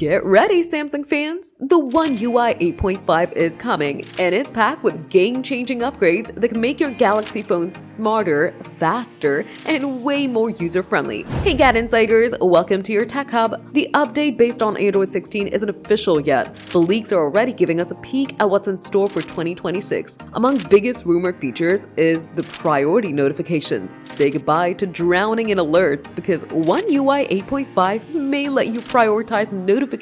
Get ready, Samsung fans! The One UI 8.5 is coming, and it's packed with game-changing upgrades that can make your Galaxy phone smarter, faster, and way more user-friendly. Hey GadInsiders, welcome to your Tech Hub. The update based on Android 16 isn't official yet, but leaks are already giving us a peek at what's in store for 2026. Among biggest rumored features is the priority notifications. Say goodbye to drowning in alerts because One UI 8.5 may let you prioritize notifications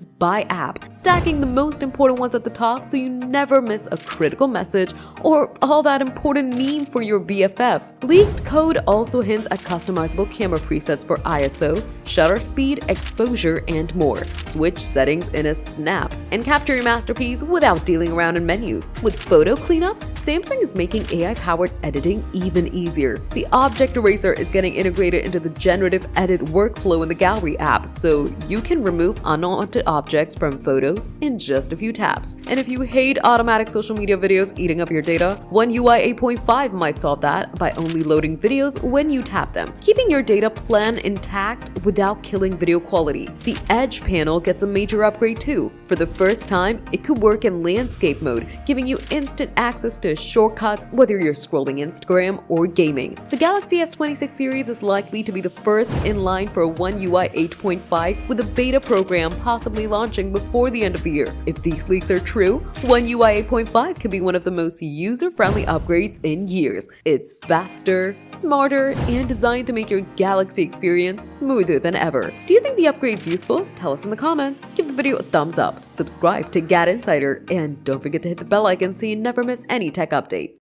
by app, stacking the most important ones at the top so you never miss a critical message or all that important meme for your BFF. Leaked code also hints at customizable camera presets for ISO, shutter speed, exposure, and more. Switch settings in a snap and capture your masterpiece without dealing around in menus. With photo cleanup, Samsung is making AI-powered editing even easier. The object eraser is getting integrated into the generative edit workflow in the Gallery app, so you can remove unwanted objects from photos in just a few taps. And if you hate automatic social media videos eating up your data, One UI 8.5 might solve that by only loading videos when you tap them, keeping your data plan intact without killing video quality. The Edge panel gets a major upgrade too. For the first time, it could work in landscape mode, giving you instant access to shortcuts whether you're scrolling Instagram or gaming. The Galaxy S26 series is likely to be the first in line for One UI 8.5, with a beta program possibly launching before the end of the year. If these leaks are true, One UI 8.5 could be one of the most user-friendly upgrades in years. It's faster, smarter, and designed to make your Galaxy experience smoother than ever. Do you think the upgrade's useful? Tell us in the comments. Give the video a thumbs up, subscribe to GadInsider, and don't forget to hit the bell icon so you never miss any tech update.